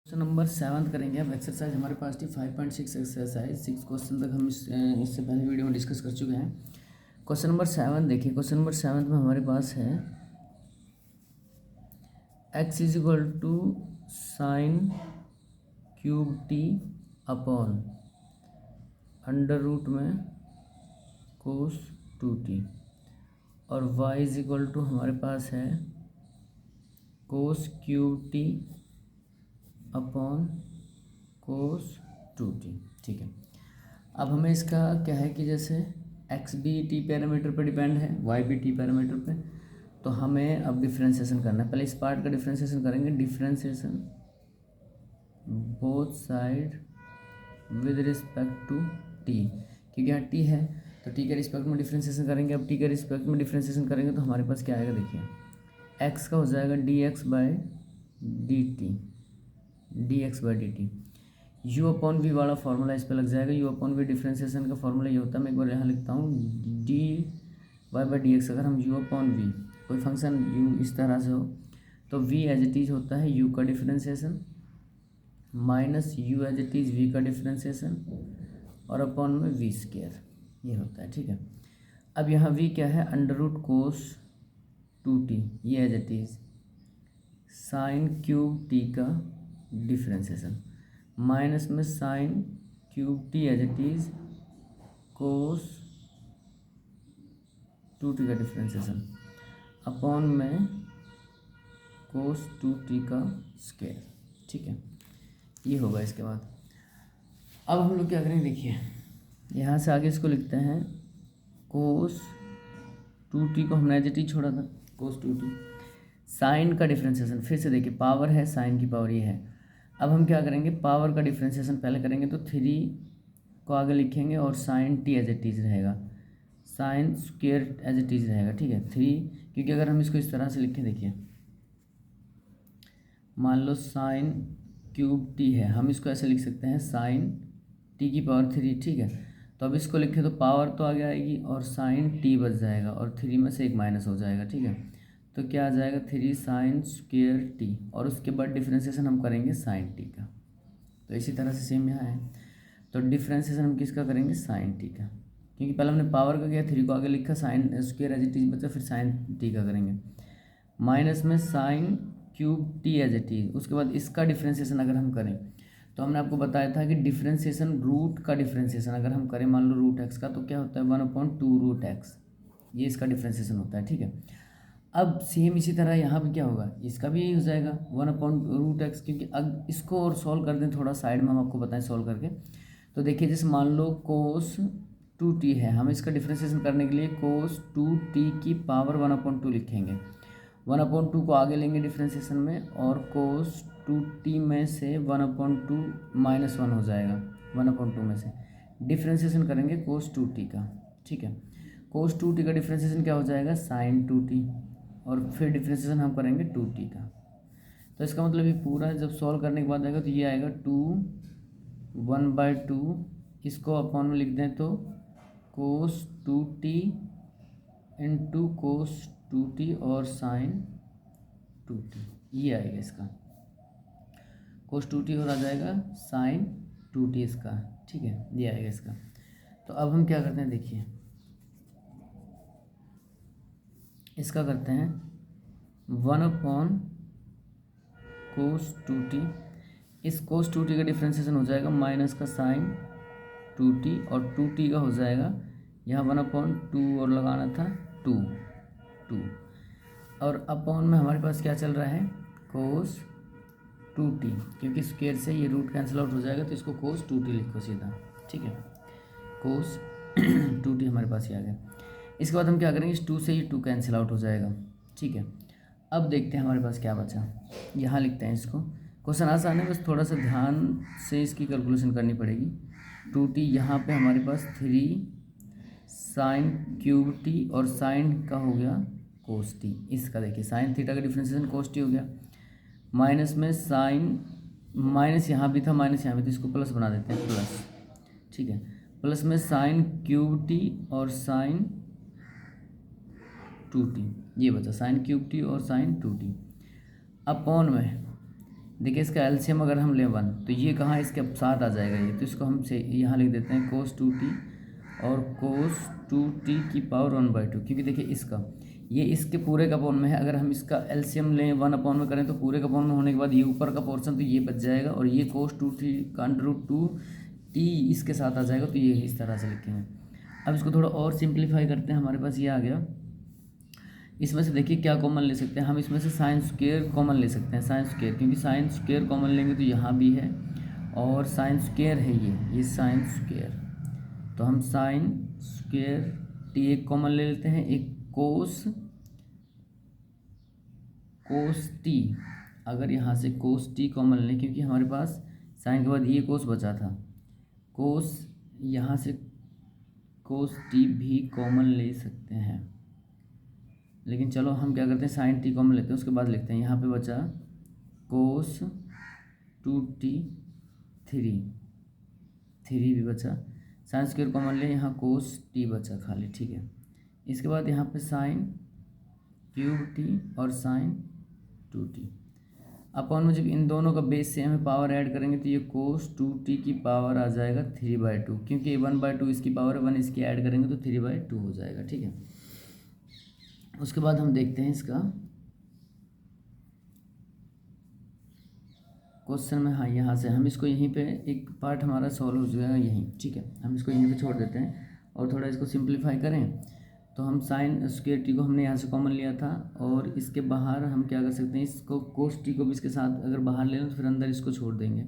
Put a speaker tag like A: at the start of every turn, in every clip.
A: Question number 7 करेंगे अब exercise हमारे पास थी 5.6 एक्सरसाइज 6 क्वेश्चन तक हम इससे पहले वीडियो में डिस्कस कर चुके हैं। क्वेश्चन नंबर 7 देखिए। क्वेश्चन नंबर 7 में हमारे पास है x is equal to sine cube T upon under root में कोस 2t और y इज इक्वल टू हमारे पास है कोस क्यूब टी अपॉन कोस 2t। ठीक है, अब हमें इसका क्या है कि जैसे x भी t पैरामीटर पर डिपेंड है, y भी t पैरामीटर पे, तो हमें अब डिफ्रेंशिएशन करना है। पहले इस पार्ट का डिफ्रेंशिएशन करेंगे, differentiation both side with respect to t, क्योंकि यहाँ t है तो t के रिस्पेक्ट में डिफ्रेंशिएशन करेंगे। अब t के रिस्पेक्ट में डिफ्रेंशिएशन करेंगे तो हमारे पास क्या आएगा, देखिए x का हो जाएगा dx by dt u upon v वाला फॉर्मूला इस पर लग जाएगा। u अपॉन वी डिफ्रेंशिएशन का फॉर्मूला ये होता है, मैं एक बार यहाँ लिखता हूँ, D y by D x. अगर हम u अपॉन वी कोई फंक्शन u इस तरह से हो तो v एज इट इज होता है u का differentiation minus u as it is v का डिफ्रेंशिएशन और अपॉन में v स्क्वायर, ये होता है। ठीक है, अब यहाँ v क्या है, अंडर रूट कोस 2t, ये as it is sine cube t का डिफ्रेंशिएशन माइनस में sine cube T as it is cos 2t का डिफ्रेंशिएशन अपॉन में कोस 2t का स्क्वायर। ठीक है, ये होगा। इसके बाद अब हम लोग क्या करेंगे, देखिए यहाँ से आगे इसको लिखते हैं कोस 2t को हमने एज इट इज छोड़ा था, कोस 2t साइन का डिफ्रेंशिएशन, फिर से देखिए पावर है, साइन की पावर ये है। अब हम क्या करेंगे, पावर का डिफ्रेंशिएशन पहले करेंगे तो 3 को आगे लिखेंगे और sine t as it is रहेगा, sine square as it is रहेगा। ठीक है, 3, क्योंकि अगर हम इसको इस तरह से लिखें, देखिए मान लो साइन क्यूब टी है, हम इसको ऐसे लिख सकते हैं साइन टी की पावर 3। ठीक है, तो अब इसको लिखें तो पावर तो आगे आएगी और साइन टी बच जाएगा और 3 में से एक माइनस हो जाएगा। ठीक है, तो क्या आ जाएगा 3 साइन स्क्वायर टी और उसके बाद डिफ्रेंशिएशन हम करेंगे साइन टी का। तो इसी तरह से सेम यहाँ है, तो डिफ्रेंशिएशन हम किसका करेंगे, साइन टी का, क्योंकि पहले हमने पावर का किया, 3 को आगे लिखा, sine square as it is बचा, फिर साइन टी का करेंगे माइनस में sine cube T as it is. उसके बाद इसका डिफ्रेंशिएशन अगर हम करें तो हमने आपको बताया था कि डिफ्रेंशिएशन रूट का डिफ्रेंशिएशन अगर हम करें, मान लो रूट एक्स का, तो क्या होता है 1/2 रूट एक्स, ये इसका डिफ्रेंशिएशन होता है। ठीक है, अब सेम इसी तरह यहाँ भी क्या होगा, इसका भी यही हो जाएगा 1/रूट एक्स, क्योंकि अब इसको और सॉल्व कर दें थोड़ा साइड में, हम आपको बताएं सॉल्व करके। तो देखिए जैसे मान लो कोस 2t है, हम इसका डिफ्रेंशिएशन करने के लिए कोस 2t की पावर 1/2 लिखेंगे, 1/2 को आगे लेंगे डिफ्रेंशिएशन में और कोस 2t में से 1/2 -1 हो जाएगा, 1/2 में से डिफ्रेंशिएशन करेंगे कोस 2t का। ठीक है, कोस 2t का डिफ्रेंशिएशन क्या हो जाएगा, साइन 2t और फिर डिफ्रेंशिएशन हम करेंगे 2t का। तो इसका मतलब ये पूरा जब सॉल्व करने के बाद आएगा तो ये आएगा 1/2, इसको अपॉन में लिख दें तो कोस 2t इंटू कोस 2t और साइन 2t, ये आएगा इसका कोस 2t और आ जाएगा साइन 2t इसका। ठीक है, ये आएगा इसका। तो अब हम क्या करते हैं, देखिए इसका करते हैं 1/कोस 2t, इस कोस 2t का डिफ्रेंशिएशन हो जाएगा माइनस का साइन 2t और 2t का हो जाएगा यहाँ 1/2 और लगाना था 2 और अपॉन में हमारे पास क्या चल रहा है, कोस 2t, क्योंकि स्क्वायर से ये रूट कैंसिल आउट हो जाएगा तो इसको कोस 2t लिखो सीधा। ठीक है, कोस 2t हमारे पास ये आ गया। इसके बाद हम क्या करेंगे, इस 2 से ये 2 कैंसिल आउट हो जाएगा। ठीक है, अब देखते हैं हमारे पास क्या बचा, यहाँ लिखते हैं इसको। क्वेश्चन आसान है, बस थोड़ा सा ध्यान से इसकी कैलकुलेशन करनी पड़ेगी। 2t यहाँ पे हमारे पास 3 साइन क्यूब टी और साइन का हो गया कोस टी, इसका देखिए साइन थीटा का डिफ्रेंशिएशन कोस टी हो गया, माइनस में साइन, माइनस यहाँ भी था माइनस यहाँ भी था, इसको प्लस बना देते हैं प्लस। ठीक है, प्लस में साइन क्यूब टी और साइन 2t, ये बचा साइन क्यूब टी और साइन 2t अपॉन में देखिए इसका एलसीएम अगर हम ले 1 तो ये कहाँ इसके साथ आ जाएगा ये, तो इसको हम से यहाँ लिख देते हैं cos 2t और cos 2t की पावर 1/2, क्योंकि देखिए इसका ये इसके पूरे का अपॉन में है। अगर हम इसका एलसीएम लें 1 अपॉन में करें तो पूरे का अपॉन में होने के बाद ये ऊपर का पोर्शन तो ये बच जाएगा और ये cos 2t का √2t इसके साथ आ जाएगा, तो ये इस तरह से लिखेंगे। अब इसको थोड़ा और सिंप्लीफाई करते हैं, हमारे पास ये आ गया। इसमें से देखिए क्या कॉमन ले सकते हैं हम, इसमें से साइन स्क्वायर कॉमन ले सकते हैं, साइन स्क्वायर, क्योंकि साइन स्क्वायर कॉमन लेंगे तो यहाँ भी है और साइन स्क्वायर है ये साइन स्क्वायर, तो हम साइन स्क्वायर टी एक कॉमन ले लेते हैं, एक कोस टी, अगर यहाँ से कोस टी कॉमन लें क्योंकि हमारे पास साइन के बाद ये कोस बचा था, कोस यहाँ से कोस टी भी कॉमन ले सकते हैं, लेकिन चलो हम क्या करते हैं साइन टी कॉमन लेते हैं, उसके बाद लिखते हैं यहाँ पे बचा कोस 2t 3 भी बचा, साइन स्क्वायर कॉमन ले, यहाँ कोस टी बचा खाली, ठीक है। इसके बाद यहाँ पे साइन क्यूब टी और साइन 2t अपॉन में जब इन दोनों का बेस सेम है पावर ऐड करेंगे तो ये कोस 2t की पावर आ जाएगा 3/2, क्योंकि 1/2 इसकी पावर है, 1 इसकी ऐड करेंगे तो 3/2 हो जाएगा, ठीक है। उसके बाद हम देखते हैं इसका क्वेश्चन में, हाँ यहाँ से हम इसको यहीं पे एक पार्ट हमारा सॉल्व हो जाएगा यहीं, ठीक है। हम इसको यहीं पे छोड़ देते हैं और थोड़ा इसको सिंप्लीफाई करें तो हम साइन स्क्वायर टी को हमने यहाँ से कॉमन लिया था और इसके बाहर हम क्या कर सकते हैं, इसको कोस टी को भी इसके साथ अगर बाहर ले लें तो फिर अंदर इसको छोड़ देंगे,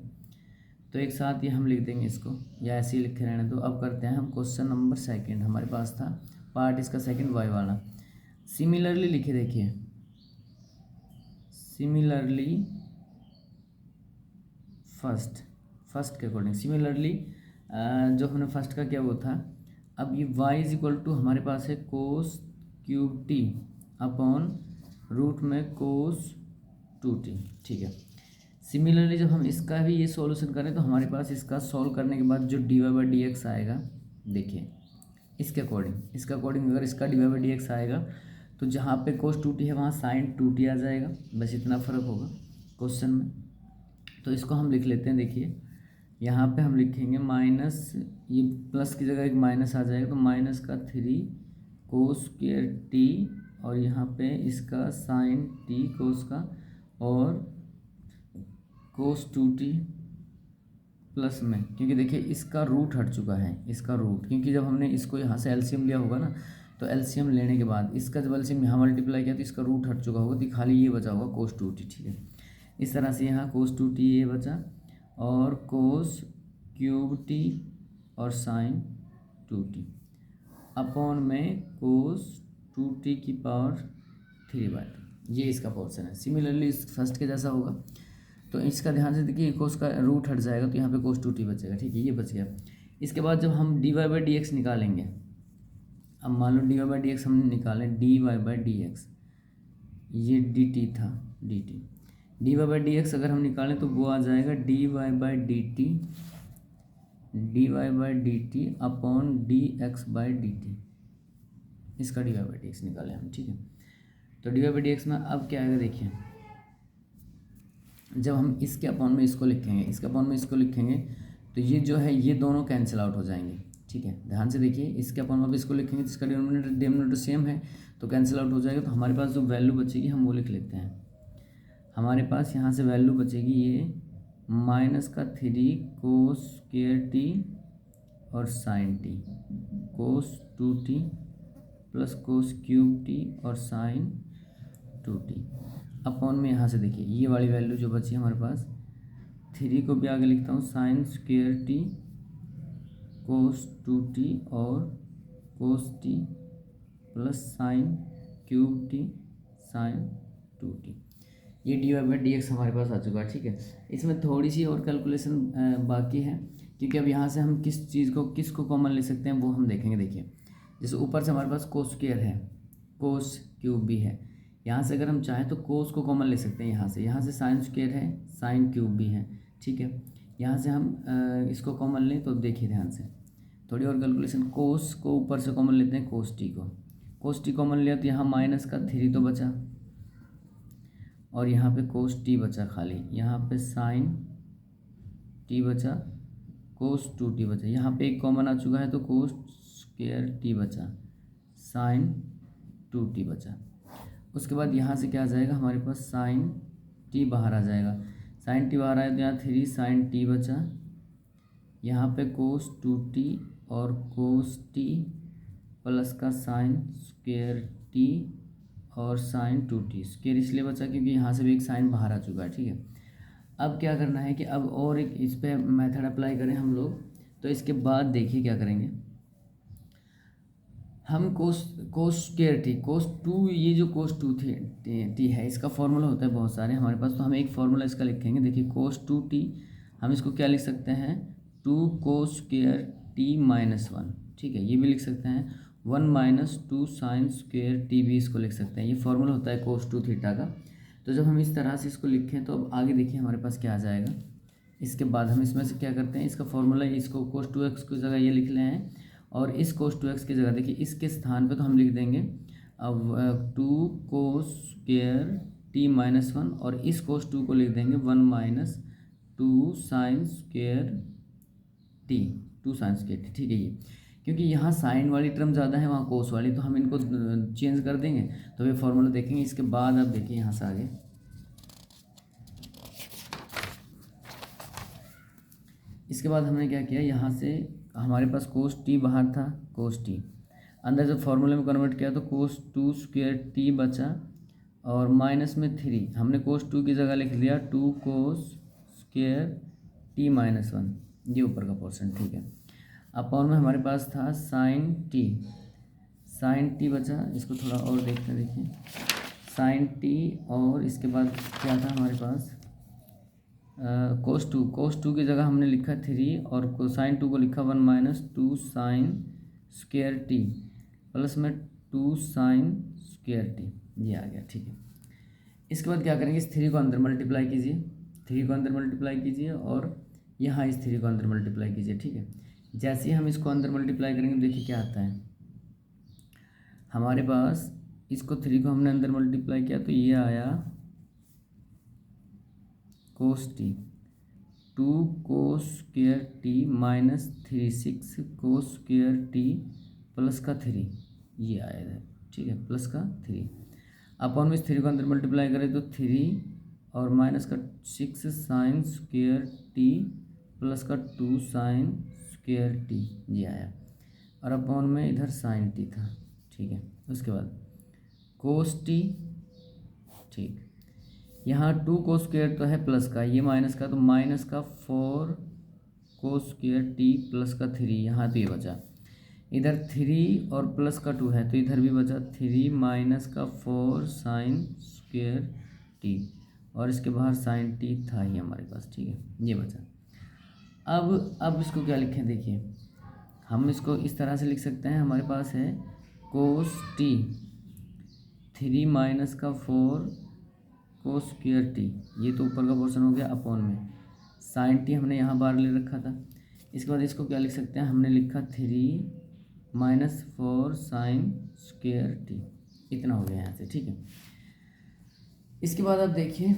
A: तो एक साथ ये हम लिख देंगे इसको, या ऐसे ही लिखे रहने दो। अब करते हैं हम क्वेश्चन नंबर 2, हमारे पास था पार्ट इसका सेकंड वाई वाला। सिमिलरली लिखे, देखिए सिमिलरली फर्स्ट के अकॉर्डिंग सिमिलरली जो हमने फर्स्ट का किया वो था, अब ये y इज इक्वल टू हमारे पास है cos cube T upon root में कोस 2t, ठीक है। सिमिलरली जब हम इसका भी ये सॉल्यूशन करें तो हमारे पास इसका सॉल्व करने के बाद जो dy/dx आएगा, देखिए इसके अकॉर्डिंग अगर इसका dy/dx आएगा तो जहाँ पे कोस 2t है वहाँ साइन 2t आ जाएगा, बस इतना फ़र्क होगा क्वेश्चन में। तो इसको हम लिख लेते हैं, देखिए यहाँ पे हम लिखेंगे माइनस, ये प्लस की जगह एक माइनस आ जाएगा तो माइनस का 3 कोस स्क्वायर टी और यहाँ पे इसका साइन टी कोस का और कोस 2t प्लस में, क्योंकि देखिए इसका रूट हट चुका है, इसका रूट, क्योंकि जब हमने इसको यहाँ से एलसीएम लिया होगा ना तो एलसीएम लेने के बाद इसका जब एलसीएम यहाँ मल्टीप्लाई किया तो इसका रूट हट चुका होगा, तो खाली ये बचा होगा कोस 2t, ठीक है। इस तरह से यहाँ कोस 2t ये बचा और कोस क्यूब टी और साइन 2t अपॉन में कोस 2t की पावर 3/2, ये इसका पोर्शन है। सिमिलरली इस फर्स्ट के जैसा होगा, तो इसका ध्यान से देखिए कोस का रूट हट जाएगा तो यहाँ पे कोस 2t बचेगा, ठीक है, ये बच गया। इसके बाद जब हम dy/dx निकालेंगे, अब मान लो dy/dx हमने निकालें, dy/dx ये dt था, dy/dx अगर हम निकालें तो वो आ जाएगा dy/dt अपॉन dx/dt, इसका dy/dx निकालें हम, ठीक है। तो dy/dx में अब क्या आएगा, देखिए जब हम इसके अपॉन में इसको लिखेंगे तो ये जो है ये दोनों कैंसिल आउट हो जाएंगे, ठीक है। ध्यान से देखिए इसके अपॉन में इसको लिखेंगे तो इसका डिनोमिनेटर सेम है तो कैंसिल आउट हो जाएगा, तो हमारे पास जो वैल्यू बचेगी हम वो लिख लेते हैं। हमारे पास यहाँ से वैल्यू बचेगी ये माइनस का 3 कोस स्क्वायर टी और sine T, cos 2t plus cos cube T और साइन 2t अपॉन में यहाँ से देखिए ये वाली वैल्यू जो बची हमारे पास, 3 को भी आगे लिखता हूँ sine square T cos 2t और cos t plus sine cube t sine 2t, ये dy/dx हमारे पास आ चुका है, ठीक है। इसमें थोड़ी सी और कैलकुलेशन बाकी है, क्योंकि अब यहाँ से हम किसको कॉमन ले सकते हैं वो हम देखेंगे। देखिए जैसे ऊपर से हमारे पास कोस स्क्वायर है, कोस क्यूब भी है, यहाँ से अगर हम चाहें तो कोस को कॉमन ले सकते हैं, यहाँ से साइन स्क्वायर है, साइन क्यूब भी है, ठीक है। यहाँ से हम इसको कॉमन लें तो देखिए ध्यान से थोड़ी और कैलकुलेशन, कोस को ऊपर से कॉमन लेते हैं, कोस टी कॉमन लिया तो यहाँ माइनस का 3 तो बचा और यहाँ पे कोस टी बचा खाली, यहाँ पे साइन टी बचा, कोस 2t बचा, यहाँ पे एक कॉमन आ चुका है तो कोस स्क्वायर टी बचा, साइन 2t बचा। उसके बाद यहाँ से क्या आ जाएगा हमारे पास, साइन टी बाहर आ जाएगा, साइन टी बाहर आया तो यहाँ 3 साइन टी बचा, यहाँ पे कोस 2t और कोस टी प्लस का साइन स्क्वायर टी और साइन 2t। स्क्वायर इसलिए बचा क्योंकि यहाँ से भी एक साइन बाहर आ चुका है, ठीक है। अब क्या करना है कि अब और एक इस पर मेथड अप्लाई करें हम लोग। तो इसके बाद देखिए क्या करेंगे हम, कोस स्क्वायर टी, कोस 2, ये जो कोस 2 टी है इसका फॉर्मूला होता है बहुत सारे हमारे पास, तो हम एक फॉर्मूला इसका लिखेंगे। देखिए कोस 2t हम इसको क्या लिख सकते हैं, 2 कोस स्क्वायर टी माइनस 1, ठीक है। ये भी लिख सकते हैं 1 माइनस 2 साइन स्क्वायर टी भी इसको लिख सकते हैं। ये फॉर्मूला होता है कोस 2 थीटा का। तो जब हम इस तरह से इसको लिखें तो अब आगे देखिए हमारे पास क्या आ जाएगा। इसके बाद हम इसमें से क्या करते हैं, इसका फॉर्मूला, इसको कोस 2x की जगह ये लिख ले हैं और इस कोस 2x की जगह देखिए इसके स्थान पे तो हम लिख देंगे अब 2 कोस स्क्वायर टी माइनस 1 और इस कोस 2 को लिख देंगे 1 minus 2 sine square T, 2 sine square T, ठीक है। ये क्योंकि यहाँ साइन वाली टर्म ज़्यादा है वहाँ कोस वाली, तो हम इनको चेंज कर देंगे तो ये फॉर्मूला देखेंगे। इसके बाद अब देखिए यहाँ से आगे, इसके बाद हमने क्या किया, यहाँ से हमारे पास कोस टी बाहर था, कोस टी अंदर जब फॉर्मूले में कन्वर्ट किया तो कोस 2 स्क्वायर टी बचा और माइनस में 3 हमने कोस 2 की जगह लिख लिया 2 कोस स्क्वायर टी माइनस 1, ये ऊपर का पोर्शन, ठीक है। अपॉन में हमारे पास था साइन टी, साइन टी बचा, इसको थोड़ा और देखते देखिए, साइन टी और इसके बाद क्या था हमारे पास, कोस टू की जगह हमने लिखा 3 और कोसाइन 2 को लिखा 1 minus 2 sine square t plus में 2 साइन स्क्वायर टी, ये आ गया, ठीक है। इसके बाद क्या करेंगे, इस 3 को अंदर मल्टीप्लाई कीजिए, 3 को अंदर मल्टीप्लाई कीजिए और यहाँ इस 3 को अंदर मल्टीप्लाई कीजिए, ठीक है। जैसे ही हम इसको अंदर मल्टीप्लाई करेंगे देखिए क्या आता है हमारे पास, इसको 3 को हमने अंदर मल्टीप्लाई किया तो ये आया cos t, 2 cos square t minus 3 6 cos square t plus का 3, ये आया है, ठीक है, प्लस का 3। अपॉन में इस 3 को अंदर मल्टीप्लाई करें तो 3 और माइनस का 6 साइन स्क्वायर टी प्लस का 2 साइन स्क्वायर टी, ये आया, और अपॉन में इधर साइन टी था, ठीक है। उसके बाद कोस टी, ठीक, यहाँ 2 कोस स्क्वायर तो है प्लस का, ये माइनस का, तो माइनस का 4 कोस स्क्वायर टी प्लस का 3, यहाँ तो ये बचा, इधर 3 और प्लस का 2 है तो इधर भी बचा 3 माइनस का 4 साइन स्क्वायर टी और इसके बाहर साइन टी था ही हमारे पास, ठीक है, ये बचा। अब इसको क्या लिखें, देखिए हम इसको इस तरह से लिख सकते हैं, हमारे पास है कोस टी 3 माइनस का 4 कोस स्क्वायर टी, ये तो ऊपर का पोर्शन हो गया, अपॉन में साइन टी हमने यहाँ बाहर ले रखा था। इसके बाद इसको क्या लिख सकते हैं, हमने लिखा 3 माइनस 4 साइन स्क्वायर टी, इतना हो गया यहाँ से, ठीक है। इसके बाद आप देखिए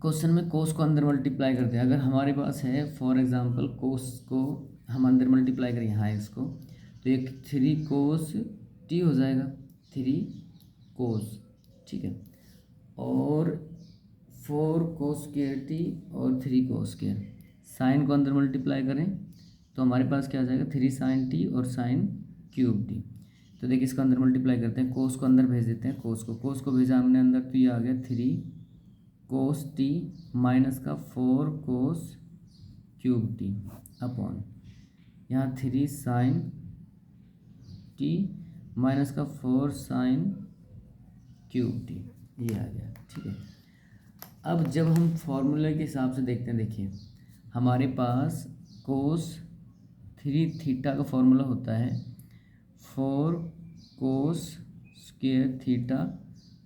A: क्वेश्चन में कोस को अंदर मल्टीप्लाई करते हैं, अगर हमारे पास है फॉर एग्जांपल कोस को हम अंदर मल्टीप्लाई करें यहाँ इसको, तो एक 3 कोस टी हो जाएगा, 3 कोस, ठीक है, और 4 कोस स्क्वायर टी और 3 कोस स्क्वायर, साइन को अंदर मल्टीप्लाई करें तो हमारे पास क्या आ जाएगा 3 साइन टी और साइन क्यूब टी। तो देखिए इसको अंदर मल्टीप्लाई करते हैं, कोस को अंदर भेज देते हैं, कोस को भेजा हमने अंदर तो ये आ गया 3 कोस टी माइनस का 4 कोस क्यूब टी अपॉन यहाँ 3 साइन टी माइनस का 4 साइन क्यूब टी, ये आ गया, ठीक है। अब जब हम फॉर्मूले के हिसाब से देखते हैं, देखिए हमारे पास कोस 3 थीटा का फॉर्मूला होता है 4 कोस स्क्वायर थीटा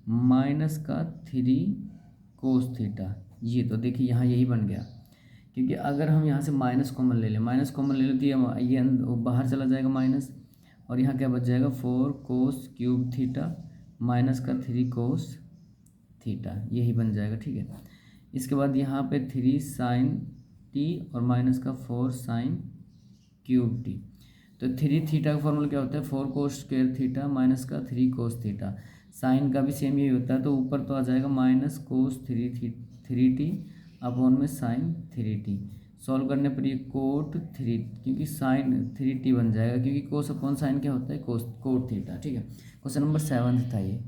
A: माइनस का 3 कोस थीटा, ये तो देखिए यहाँ यही बन गया, क्योंकि अगर हम यहाँ से माइनस कॉमन ले लें तो ये बाहर चला जाएगा माइनस, और यहाँ क्या बच जाएगा 4 कोस क्यूब थीटा माइनस का 3 कोस थीटा, यही बन जाएगा। ठीक है, इसके बाद यहाँ पे 3 साइन टी और माइनस का 4 साइन क्यूब टी। तो 3 थीटा का फॉर्मूला क्या होता है, 4 कोस स्क्वायर थीटा माइनस का 3 कोस थीटा। साइन का भी सेम यही होता है, तो ऊपर तो आ जाएगा माइनस कोस 3 टी अपॉन में साइन 3 टी। सॉल्व करने पर ये कोट 3, क्योंकि साइन 3 टी बन जाएगा, क्योंकि कोस अपॉन साइन क्या होता है, कोट थीटा। ठीक है, क्वेश्चन नंबर 7 था ये।